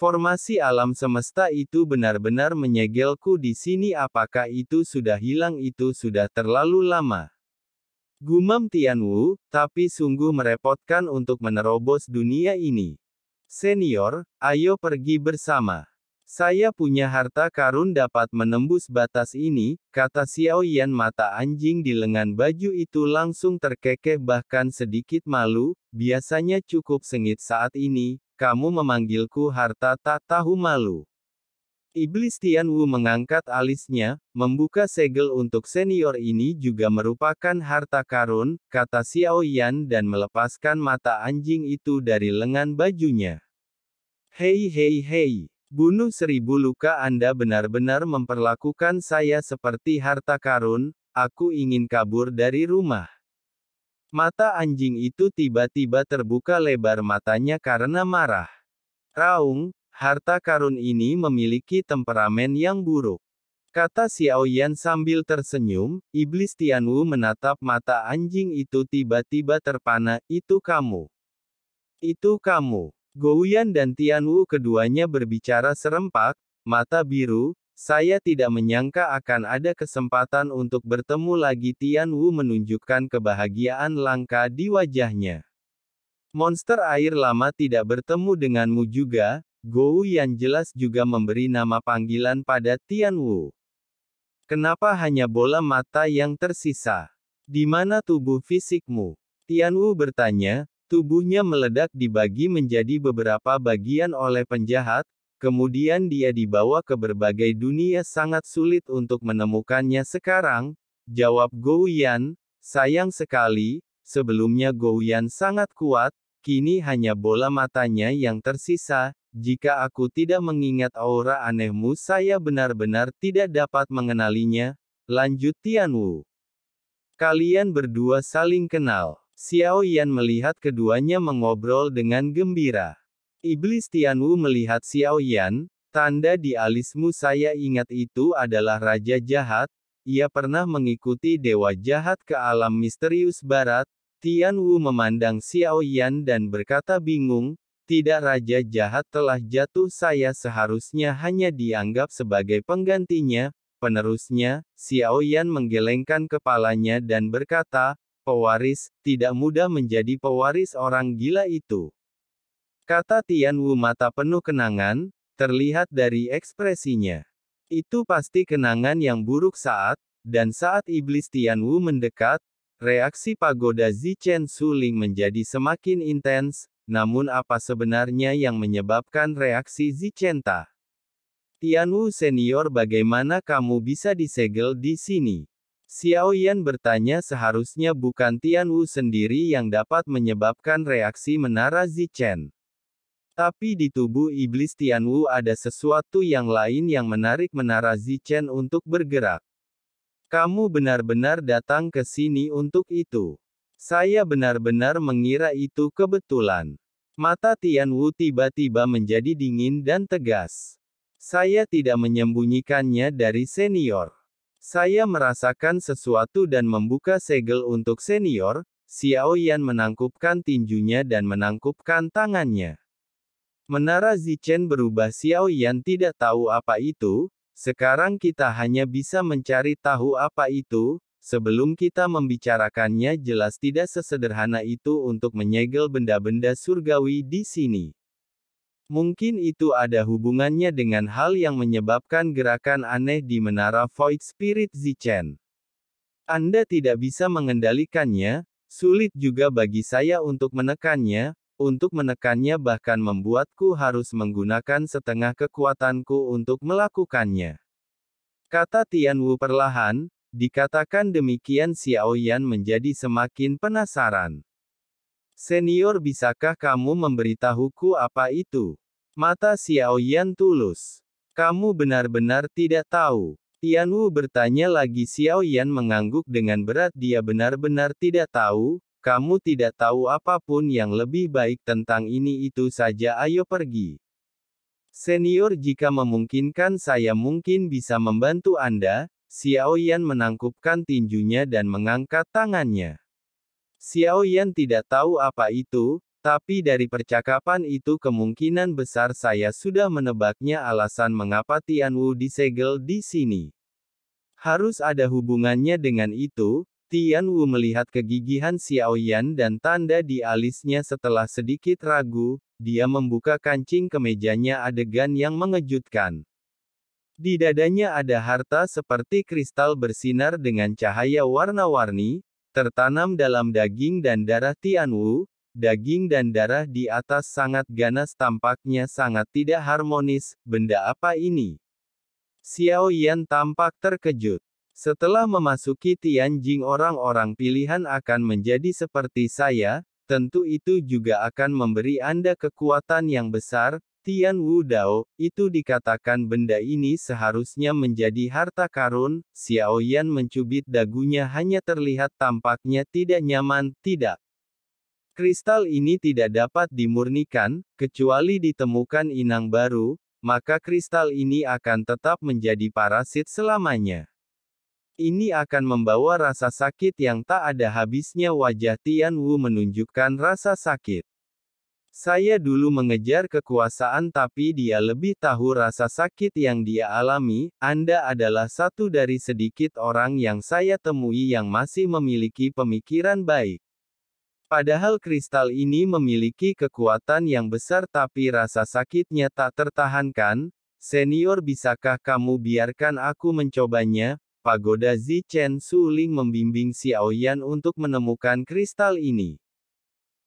Formasi alam semesta itu benar-benar menyegelku di sini. Apakah itu sudah hilang? Itu sudah terlalu lama. Gumam Tianwu, tapi sungguh merepotkan untuk menerobos dunia ini. Senior, ayo pergi bersama. Saya punya harta karun dapat menembus batas ini, kata Xiao Yan. Mata anjing di lengan baju itu langsung terkekeh bahkan sedikit malu. Biasanya cukup sengit saat ini. Kamu memanggilku harta, tak tahu malu. Iblis Tianwu mengangkat alisnya, membuka segel untuk senior. Ini juga merupakan harta karun, kata Xiao Yan dan melepaskan mata anjing itu dari lengan bajunya. Hei hei hei, bunuh 1000 luka. Anda benar-benar memperlakukan saya seperti harta karun. Aku ingin kabur dari rumah. Mata anjing itu tiba-tiba terbuka lebar matanya karena marah. Raung, harta karun ini memiliki temperamen yang buruk, kata Xiao Yan sambil tersenyum. Iblis Tianwu menatap mata anjing itu tiba-tiba terpana. Itu kamu. Itu kamu. Gouyan dan Tianwu keduanya berbicara serempak, mata biru. Saya tidak menyangka akan ada kesempatan untuk bertemu lagi. Tianwu menunjukkan kebahagiaan langka di wajahnya. Monster air lama tidak bertemu denganmu juga. Gouyan jelas juga memberi nama panggilan pada Tianwu. Kenapa hanya bola mata yang tersisa? Di mana tubuh fisikmu? Tianwu bertanya. Tubuhnya meledak dibagi menjadi beberapa bagian oleh penjahat. Kemudian dia dibawa ke berbagai dunia. Sangat sulit untuk menemukannya sekarang, jawab Gouyan. Sayang sekali, sebelumnya Gouyan sangat kuat, kini hanya bola matanya yang tersisa. Jika aku tidak mengingat aura anehmu, saya benar-benar tidak dapat mengenalinya, lanjut Tianwu. Kalian berdua saling kenal. Xiao Yan melihat keduanya mengobrol dengan gembira. Iblis Tianwu melihat Xiao Yan, tanda di alismu. Saya ingat itu adalah raja jahat. Ia pernah mengikuti dewa jahat ke alam misterius barat. Tianwu memandang Xiao Yan dan berkata bingung. Tidak, raja jahat telah jatuh. Saya seharusnya hanya dianggap sebagai penggantinya, penerusnya. Xiao Yan menggelengkan kepalanya dan berkata, pewaris, tidak mudah menjadi pewaris orang gila itu. Kata Tianwu mata penuh kenangan, terlihat dari ekspresinya. Itu pasti kenangan yang buruk dan saat iblis Tianwu mendekat, reaksi pagoda Zichen Suling menjadi semakin intens. Namun apa sebenarnya yang menyebabkan reaksi Zichenta? Tianwu senior, bagaimana kamu bisa disegel di sini? Xiao Yan bertanya. Seharusnya bukan Tianwu sendiri yang dapat menyebabkan reaksi menara Zichen. Tapi di tubuh iblis Tianwu ada sesuatu yang lain yang menarik menara Zichen untuk bergerak. Kamu benar-benar datang ke sini untuk itu. Saya benar-benar mengira itu kebetulan. Mata Tianwu tiba-tiba menjadi dingin dan tegas. Saya tidak menyembunyikannya dari senior. Saya merasakan sesuatu dan membuka segel untuk senior. Xiao Yan menangkupkan tinjunya dan menangkupkan tangannya. Menara Zichen berubah. Xiao Yan tidak tahu apa itu. Sekarang kita hanya bisa mencari tahu apa itu. Sebelum kita membicarakannya, jelas tidak sesederhana itu untuk menyegel benda-benda surgawi di sini. Mungkin itu ada hubungannya dengan hal yang menyebabkan gerakan aneh di menara Void Spirit Zichen. Anda tidak bisa mengendalikannya. Sulit juga bagi saya untuk menekannya. Untuk menekannya bahkan membuatku harus menggunakan setengah kekuatanku untuk melakukannya. Kata Tianwu perlahan. Dikatakan demikian Xiao Yan menjadi semakin penasaran. Senior, bisakah kamu memberitahuku apa itu? Mata Xiao Yan tulus. Kamu benar-benar tidak tahu. Tianwu bertanya lagi. Xiao Yan mengangguk dengan berat. Dia benar-benar tidak tahu. Kamu tidak tahu apapun yang lebih baik tentang ini. Itu saja, ayo pergi. Senior, jika memungkinkan saya mungkin bisa membantu Anda. Xiao Yan menangkupkan tinjunya dan mengangkat tangannya. Xiao Yan tidak tahu apa itu, Tapi dari percakapan itu kemungkinan besar saya sudah menebaknya alasan mengapa Tianwu disegel di sini. Harus ada hubungannya dengan itu. Tianwu melihat kegigihan Xiaoyan dan tanda di alisnya setelah sedikit ragu, dia membuka kancing kemejanya adegan yang mengejutkan. Di dadanya ada harta seperti kristal bersinar dengan cahaya warna-warni, tertanam dalam daging dan darah Tianwu. Daging dan darah di atas sangat ganas tampaknya sangat tidak harmonis. Benda apa ini? Xiaoyan tampak terkejut. Setelah memasuki Tianjing orang-orang pilihan akan menjadi seperti saya, tentu itu juga akan memberi Anda kekuatan yang besar. Tianwu Dao, itu dikatakan benda ini seharusnya menjadi harta karun. Xiaoyan mencubit dagunya hanya terlihat tampaknya tidak nyaman, tidak. Kristal ini tidak dapat dimurnikan, kecuali ditemukan inang baru, maka kristal ini akan tetap menjadi parasit selamanya. Ini akan membawa rasa sakit yang tak ada habisnya. Wajah Tianwu menunjukkan rasa sakit. Saya dulu mengejar kekuasaan tapi dia lebih tahu rasa sakit yang dia alami. Anda adalah satu dari sedikit orang yang saya temui yang masih memiliki pemikiran baik. Padahal kristal ini memiliki kekuatan yang besar tapi rasa sakitnya tak tertahankan. Senior, bisakah kamu biarkan aku mencobanya? Pagoda Zichen Suling membimbing Xiaoyan untuk menemukan kristal ini.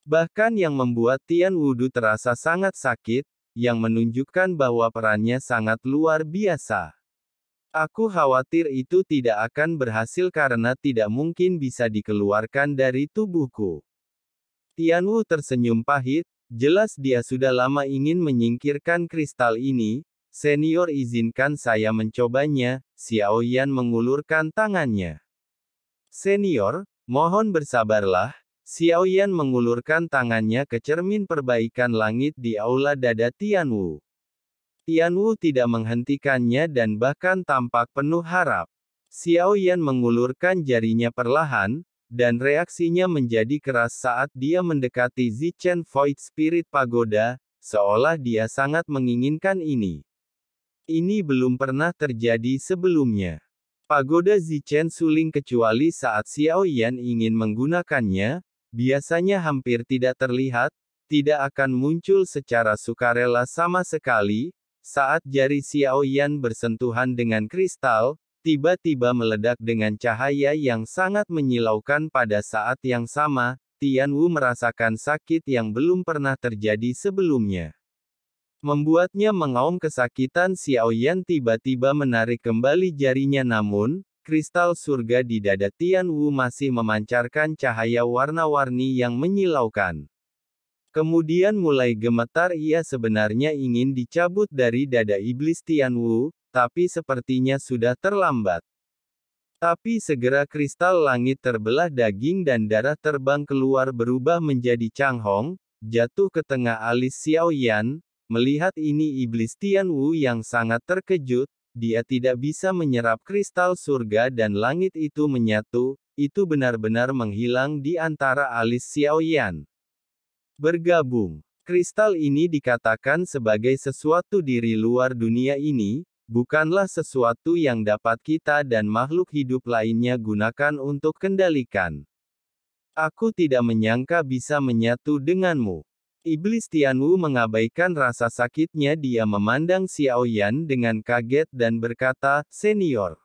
Bahkan yang membuat Tianwu terasa sangat sakit, yang menunjukkan bahwa perannya sangat luar biasa. Aku khawatir itu tidak akan berhasil karena tidak mungkin bisa dikeluarkan dari tubuhku. Tianwu tersenyum pahit, jelas dia sudah lama ingin menyingkirkan kristal ini. Senior, izinkan saya mencobanya. Xiaoyan mengulurkan tangannya. Senior, mohon bersabarlah. Xiaoyan mengulurkan tangannya ke cermin perbaikan langit di aula dada Tianwu. Tianwu tidak menghentikannya dan bahkan tampak penuh harap. Xiaoyan mengulurkan jarinya perlahan, dan reaksinya menjadi keras saat dia mendekati Zichen Void Spirit Pagoda, seolah dia sangat menginginkan ini. Ini belum pernah terjadi sebelumnya. Pagoda Zichen Suling kecuali saat Xiaoyan ingin menggunakannya, biasanya hampir tidak terlihat, tidak akan muncul secara sukarela sama sekali. Saat jari Xiaoyan bersentuhan dengan kristal, tiba-tiba meledak dengan cahaya yang sangat menyilaukan. Pada saat yang sama, Tianwu merasakan sakit yang belum pernah terjadi sebelumnya. Membuatnya mengaum kesakitan. Xiaoyan tiba-tiba menarik kembali jarinya namun, kristal surga di dada Tianwu masih memancarkan cahaya warna-warni yang menyilaukan. Kemudian mulai gemetar. Ia sebenarnya ingin dicabut dari dada iblis Tianwu, tapi sepertinya sudah terlambat. Tapi segera kristal langit terbelah, daging dan darah terbang keluar berubah menjadi canghong, jatuh ke tengah alis Xiaoyan. Melihat ini iblis Tianwu yang sangat terkejut, dia tidak bisa menyerap kristal surga dan langit itu menyatu, itu benar-benar menghilang di antara alis Xiaoyan. Bergabung. Kristal ini dikatakan sebagai sesuatu dari luar dunia ini, bukanlah sesuatu yang dapat kita dan makhluk hidup lainnya gunakan untuk kendalikan. Aku tidak menyangka bisa menyatu denganmu. Iblis Tianwu mengabaikan rasa sakitnya. Dia memandang Xiaoyan dengan kaget dan berkata, "Senior,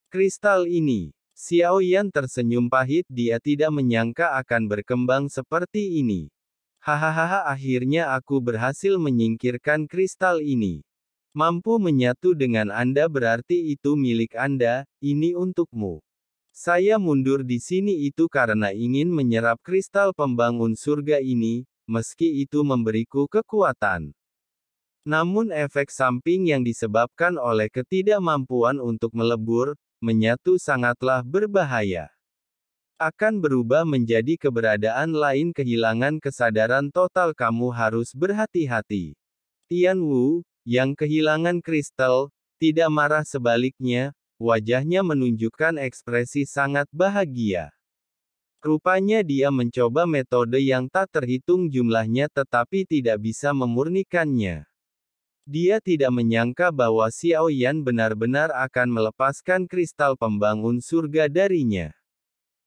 kristal ini." Xiaoyan tersenyum pahit. Dia tidak menyangka akan berkembang seperti ini. Hahaha, akhirnya aku berhasil menyingkirkan kristal ini. Mampu menyatu dengan Anda berarti itu milik Anda, ini untukmu. Saya mundur di sini itu karena ingin menyerap kristal pembangun surga ini, meski itu memberiku kekuatan. Namun efek samping yang disebabkan oleh ketidakmampuan untuk melebur, menyatu sangatlah berbahaya. Akan berubah menjadi keberadaan lain, kehilangan kesadaran total. Kamu harus berhati-hati. Tianwu, yang kehilangan kristal, tidak marah, sebaliknya, wajahnya menunjukkan ekspresi sangat bahagia. Rupanya dia mencoba metode yang tak terhitung jumlahnya tetapi tidak bisa memurnikannya. Dia tidak menyangka bahwa Xiao Yan benar-benar akan melepaskan kristal pembangun surga darinya.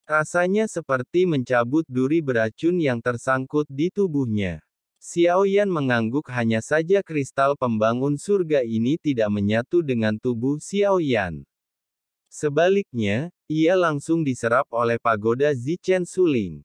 Rasanya seperti mencabut duri beracun yang tersangkut di tubuhnya. Xiao Yan mengangguk, hanya saja kristal pembangun surga ini tidak menyatu dengan tubuh Xiao Yan. Sebaliknya, ia langsung diserap oleh pagoda Zichen Suling.